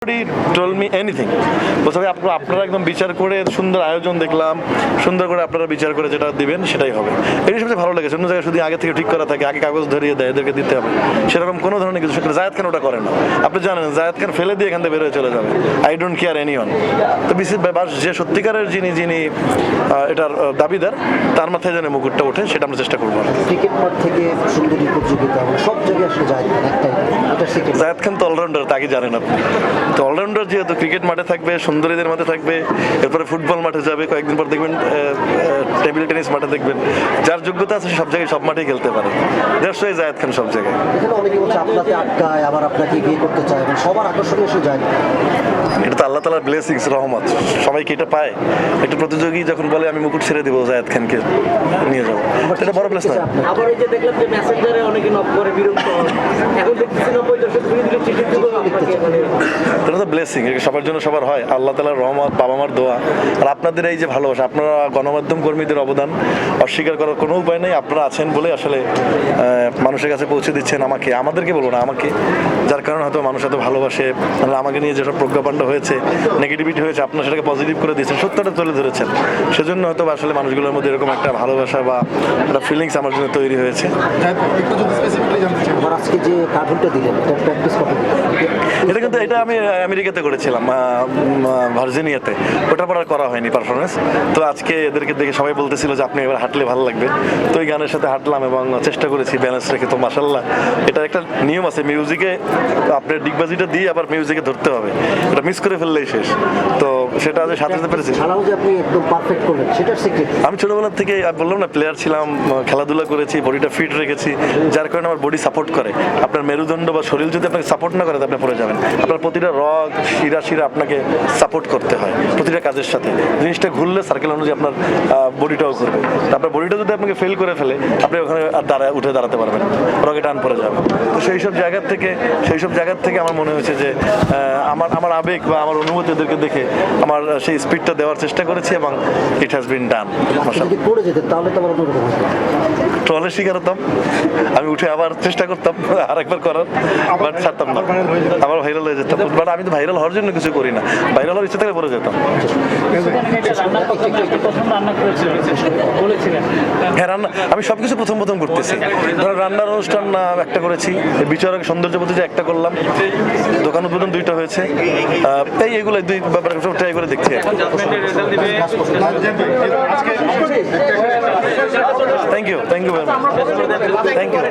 told me anything বলতে হবে আপনারা একদম বিচার করে সুন্দর আয়োজন দেখলাম, সুন্দর করে আপনারা বিচার করে যেটা দিবেন সেটাই হবে। এটাই সবচেয়ে ভালো লেগেছে। অন্য জায়গায় শুধু আগে থেকে ঠিক করা থাকে, আগে কাগজ ধরিয়ে দেয় এদেরকে দিতে হবে, সেরকম কোনো ধরনের কিছু জায়েদ খান ওটা করে না। আপনি জানেন জায়েদ খান ফেলে দিয়ে এখান থেকে বেরোয় চলে যাবে, আই ডোন্ট কেয়ার এনিওয়ান। তো যে সত্যিকারের যিনি এটার দাবিদার, তার মাথায় যেন মুকুটটা ওঠে সেটা আমরা চেষ্টা করবো। ক্রিকেট মাঠ থেকে সুন্দরী প্রতিযোগিতা সব জায়গায় আসলে জায়েদ খান তো অলরাউন্ডার, তাকে জানেন আপনি। তো অলরাউন্ডার যেহেতু ক্রিকেট মাঠে থাকবে, সুন্দরীদের মাঠে থাকবে, এরপরে ফুটবল মাঠে যাবে, কয়েকদিন পর দেখবেন টেবিল টেনিস মাঠে দেখবেন। যার যোগ্যতা আছে সব জায়গায় সব মাঠেই খেলতে পারে। দেড়শো জায়েদ খান সব জায়গায়। অনেকে বলছে আপনাকে আটকায়, আবার আপনাকে বিয়ে করতে চায়, সবার আকর্ষণ এসে যায়। এটা তো আল্লাহ তাআলার ব্লেসিংস, রহমত, সবাইকে এটা পায়। একটা প্রতিযোগী যখন বলে আমি মুকুট ছেড়ে দিব জায়েদ খানকে নিয়ে যাবো, এটা বড় ব্লেস না। আবার এই যে দেখলাম যে মেসেঞ্জারে অনেকে নক করে বিরক্ত, এখন দেখতেছি 90% ধীরে ধীরে চিঠি দিল আপনাকে, এটা তো ব্লেসিং, সবার জন্য সবার হয়, আল্লাহ তাআলার রহমত, বাবা মার দোয়া, আর আপনাদের এই যে ভালোবাসা, আপনারা গণমাধ্যম কর্মীদের অবদান অস্বীকার করার কোনো উপায় নেই। আপনারা আছেন বলে আসলে মানুষের কাছে পৌঁছে দিচ্ছেন, আমাদেরকে বলবো না, আমাকে, যার কারণে হয়তো মানুষ এত ভালোবাসে। আমাকে নিয়ে যেসব প্রজ্ঞাপণ্ড হয়েছে, নেগেটিভিটি হয়েছে, আপনারা সেটাকে পজিটিভ করে দিয়েছেন, সত্যটা তুলে ধরেছেন, সেজন্য হয়তো আসলে মানুষগুলোর মধ্যে এরকম একটা ভালোবাসা বা একটা ফিলিংস আমার জন্য তৈরি হয়েছে। আজকে যে কার্টুনটা দিলেন এটা প্র্যাকটিস করতে, এটা আমি আমেরিকাতে করেছিলাম, ভার্জিনিয়াতে, ওটার পর আর করা হয়নি পারফরমেন্স। তো আজকে এদেরকে দেখে সবাই বলতেছিল যে আপনি এবার হাঁটলে ভালো লাগবে, তো ওই গানের সাথে হাঁটলাম এবং চেষ্টা করেছি ব্যালেন্স রেখে। তো মাশাআল্লাহ, এটা একটা নিয়ম আছে, মিউজিকে আপনার ডিগবাজিটা দিয়ে আবার মিউজিকে ধরতে হবে, এটা মিস করে ফেললেই শেষ। তো সেটা সাথে সাথে পেরেছি। আপনি একদম পারফেক্ট করলেন, সেটার সিক্রেট। আমি ছোটবেলা থেকে বললাম না, প্লেয়ার ছিলাম, খেলাধুলা করেছি, বডিটা ফিট রেখেছি, যার কারণে আমার বডি সাপোর্ট করে। আপনার মেরুদণ্ড বা শরীর যদি আপনাকে সাপোর্ট না করে আপনি পড়ে যাবেন। আপনার প্রতিটা রগ শিরা আপনাকে সাপোর্ট করতে হয় প্রতিটা কাজের সাথে। জিনিসটা ঘুরলে সার্কেল অনুযায়ী আপনার বডিটাও ঘুরবে। আপনার বডিটা যদি আপনাকে ফেল করে ফেলে, আপনি ওখানে আর উঠে দাঁড়াতে পারবেন, রগে টান পড়ে যাবে। তো সেই সব জায়গার থেকে আমার মনে হয়েছে যে আমার আবেগ বা আমার অনুভূতি এদেরকে দেখে আমার সেই স্পিডটা দেওয়ার চেষ্টা করেছি এবং ইট হ্যাজ বিন ডান। পড়ে যেতে তাহলে তো আমার অন্যরকম হতো, ট্রলে শিকার হতাম, আমি উঠে আবার চেষ্টা করতাম আরেকবার করার, বাট ছাড়তাম না, আবার ভাইরাল হয়ে যেতাম। বাট আমি তো ভাইরাল হওয়ার জন্য কিছু করি না, ভাইরাল হওয়ার ইচ্ছা থেকে পড়ে যেতাম। হ্যাঁ, রান্না আমি সবকিছু প্রথম করতেছি। ধরো রান্নার অনুষ্ঠান একটা করেছি, বিচারক সৌন্দর্যবতী যে একটা করলাম, দোকান উদ্বোধন 2টা হয়েছে, এগুলো দুই ব্যাপারে ট্রাই করে দেখছি। Thank you very much, thank you.